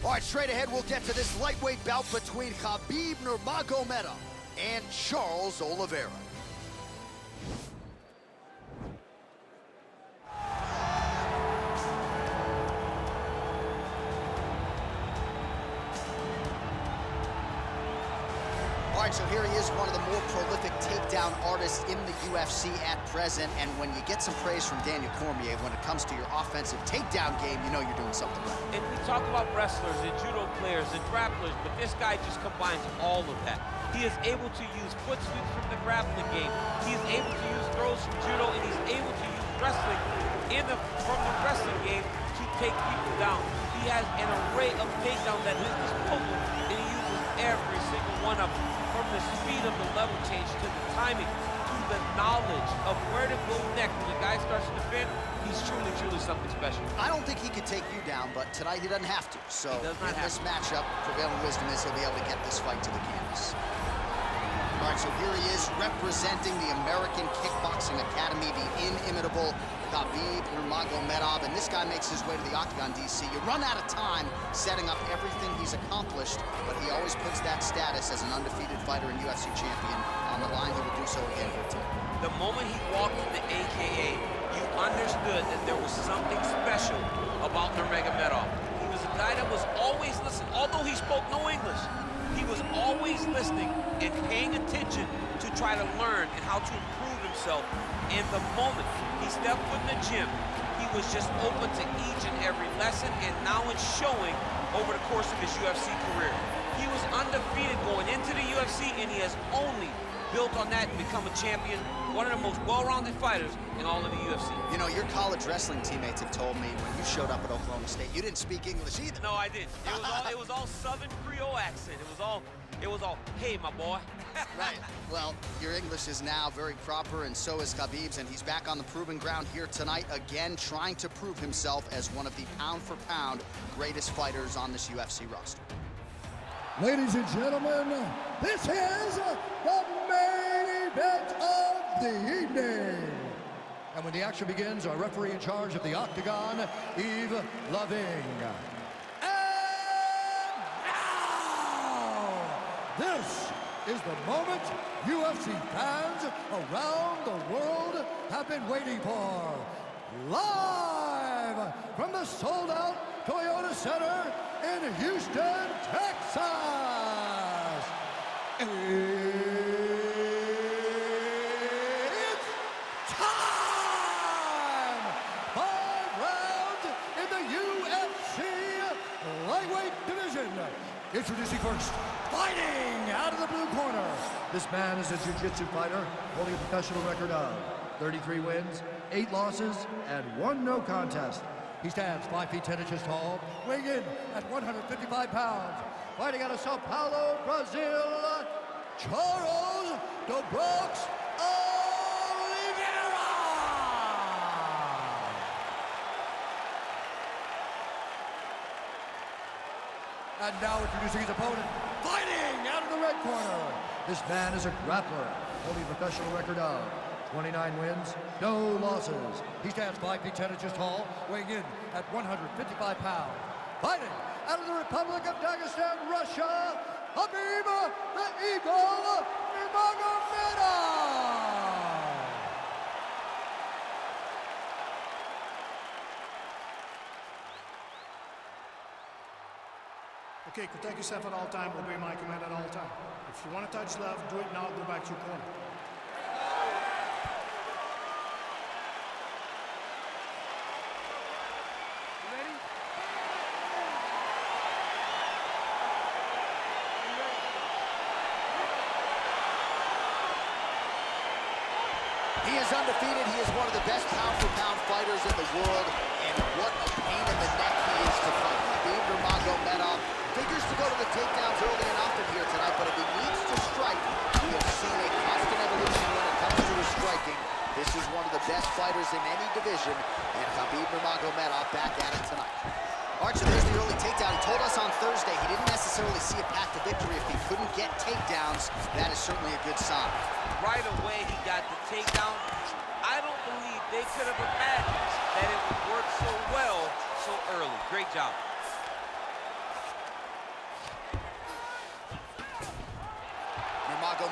All right, straight ahead, we'll get to this lightweight bout between Khabib Nurmagomedov and Charles Oliveira. All right, so here he is, one of the more prolific takedown artists in the UFC at present. And when you get some praise from Daniel Cormier when it comes to your offensive takedown game, you know you're doing something right. And we talk about wrestlers and judo players and grapplers, but this guy just combines all of that. He is able to use foot sweeps from the grappling game. He is able to use throws from judo, and he's able to use wrestling from the wrestling game to take people down. He has an array of takedowns at his disposal, and he uses every single one of them. From the speed of the level change to the timing to the knowledge of where to go next when the guy starts to defend, he's truly something special. I don't think he could take you down, but tonight he doesn't have to. So in this matchup, prevailing wisdom is he'll be able to get this fight to the canvas. All right, so here he is representing the American Kickboxing Academy, the inimitable Khabib Nurmagomedov, and this guy makes his way to the Octagon, DC. You run out of time setting up everything he's accomplished, but he always puts that status as an undefeated fighter and UFC champion on the line. He will do so again here tonight. The moment he walked in the AKA, you understood that there was something special about Nurmagomedov. He was a guy that was always listening, although he spoke no English. He was always listening and paying attention to try to learn and how to improve himself. And the moment he stepped foot in the gym, he was just open to each and every lesson, and now it's showing over the course of his UFC career. He was undefeated going into the UFC, and he has only built on that and become a champion, one of the most well-rounded fighters in all of the UFC. You know, your college wrestling teammates have told me when you showed up at Oklahoma State, you didn't speak English either. No, I didn't. It was all Southern Creole accent. It was all, hey, my boy. Right. Well, your English is now very proper, and so is Khabib's, and he's back on the proving ground here tonight, again, trying to prove himself as one of the pound-for-pound greatest fighters on this UFC roster. Ladies and gentlemen, this is the main event of the evening. And when the action begins, our referee in charge of the Octagon, Yves Loving. And now, this is the moment UFC fans around the world have been waiting for. Live from the sold-out Toyota Center in Houston, Texas. It's time! 5 rounds in the UFC lightweight division. Introducing first, fighting out of the blue corner. This man is a jiu-jitsu fighter holding a professional record of 33 wins, 8 losses, and 1 no contest. He stands 5 feet 10 inches tall, weighing in at 155 pounds. Fighting out of Sao Paulo, Brazil, Charles "The-Bronx" Oliveira! And now introducing his opponent, fighting out of the red corner. This man is a grappler, holding a professional record of 29 wins, no losses. He stands 5 feet 10 inches tall, weighing in at 155 pounds. Fighting out of the Republic of Dagestan, Russia, Khabib the Eagle Nurmagomedov. Okay, protect yourself at all times, obey my command at all times. If you want to touch left, do it now, go back to your corner. He is undefeated. He is one of the best pound-for-pound fighters in the world, and what a pain in the neck he is to fight. Khabib Nurmagomedov figures to go to the takedowns early and often here tonight, but if he needs to strike, we have seen a constant evolution when it comes to his striking. This is one of the best fighters in any division, and Khabib Nurmagomedov back at it tonight. All right, so there's the early takedown. He told us on Thursday he didn't necessarily see a path to victory if he couldn't get takedowns. That is certainly a good sign. Right away, he got the takedown. I don't believe they could have imagined that it would work so well so early. Great job.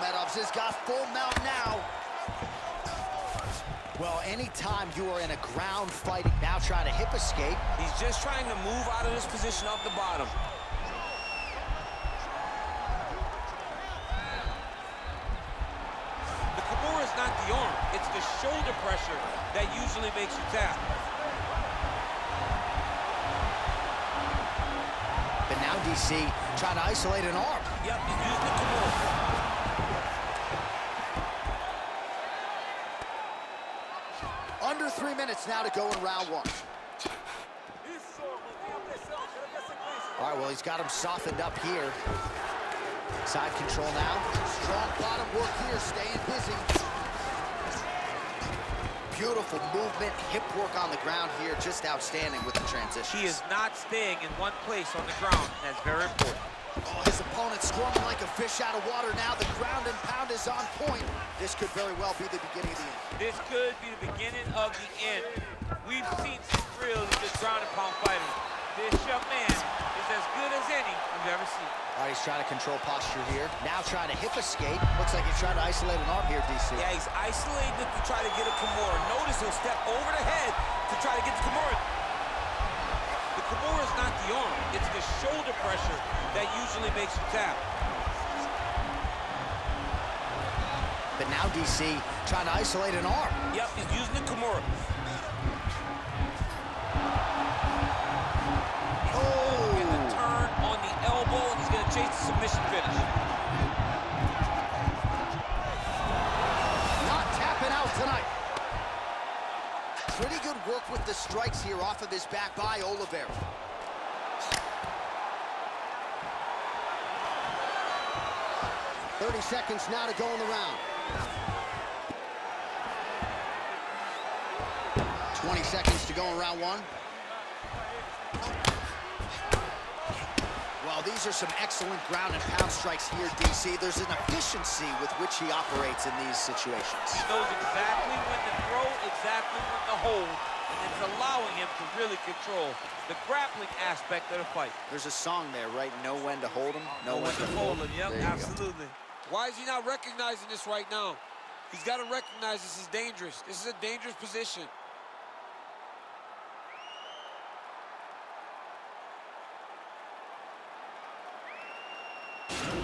Nurmagomedov has got full mount now. Well, anytime you are in a ground fighting, now trying to hip escape. He's just trying to move out of this position off the bottom. The Kimura is not the arm, it's the shoulder pressure that usually makes you tap. But now DC trying to isolate an arm. Yep, he's using the Kimura. Under 3 minutes now to go in round one. All right, well, he's got him softened up here. Side control now. Strong bottom work here, staying busy. Beautiful movement, hip work on the ground here, just outstanding with the transition. He is not staying in one place on the ground, and that's very important. Oh, his opponent squirming like a fish out of water now. The ground and pound is on point. This could very well be the beginning of the end. This could be the beginning of the end. We've seen some really good ground and pound fighters. This young man is as good as any we've ever seen. All right, he's trying to control posture here. Now trying to hip escape. Looks like he's trying to isolate an arm here, DC. Yeah, he's isolated to try to get a Kimura. Notice he'll step over the head to try to get the Kimura. The Kimura is not the arm. It's the shoulder pressure that usually makes you tap. But now DC trying to isolate an arm. Yep, he's using the Kimura. Oh! Getting the turn on the elbow, and he's going to chase the submission finish. Not tapping out tonight. Pretty good work with the strikes here off of his back by Oliveira. .30 seconds now to go in the round. 20 seconds to go in round one. Well, these are some excellent ground and pound strikes here, DC. There's an efficiency with which he operates in these situations. He knows exactly when to throw, exactly when to hold, and it's allowing him to really control the grappling aspect of the fight. There's a song there, right? Know when to hold him, know when to hold him. Yep, There you absolutely. Why is he not recognizing this right now? He's got to recognize this is dangerous. This is a dangerous position.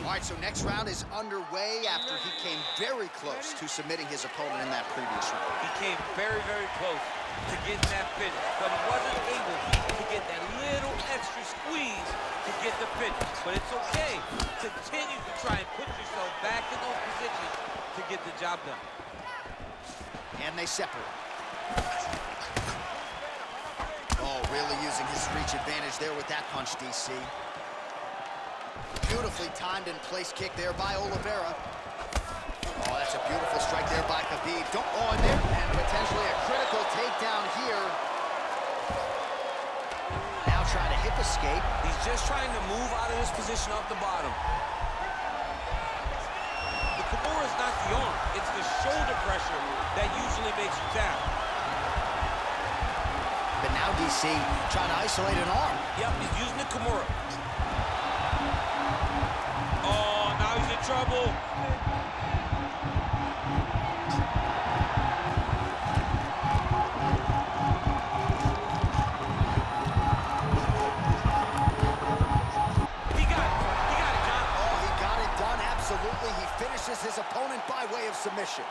All right, so next round is underway after he came very close to submitting his opponent in that previous round. He came very, very close to getting that finish, but he wasn't able to get that little extra squeeze to get the finish. But it's okay. Continue to try and put yourself back in those positions to get the job done. And they separate. Oh, really using his reach advantage there with that punch, DC. Beautifully timed and placed kick there by Oliveira. Oh, that's a beautiful strike there by Khabib. And there, and potentially a critical takedown here. Now trying to hip escape. He's just trying to move out of this position off the bottom. The Kimura is not the arm. It's the shoulder pressure that usually makes you tap. But now DC trying to isolate an arm. Yep, he's using the Kimura. Oh, now he's in trouble. He got it, John. Oh, he got it done, absolutely. He finishes his opponent by way of submission.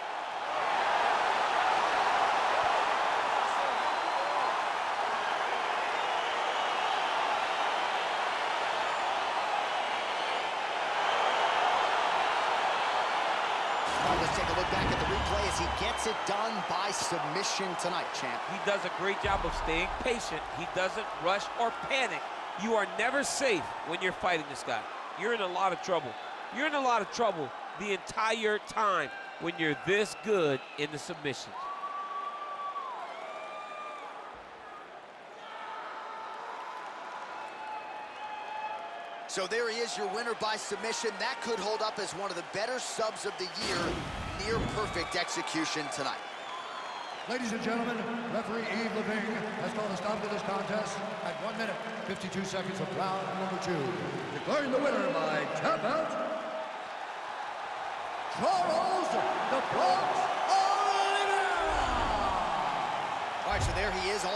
Let's take a look back at the replay as he gets it done by submission tonight, champ. He does a great job of staying patient. He doesn't rush or panic. You are never safe when you're fighting this guy. You're in a lot of trouble. You're in a lot of trouble the entire time when you're this good in the submissions. So there he is, your winner by submission. That could hold up as one of the better subs of the year. Near perfect execution tonight. Ladies and gentlemen, referee Yves Levine has called a stop to this contest at 1 minute, 52 seconds of round number 2. Declaring the winner by tap out, Charles the Bronx Oliveira. All right, so there he is.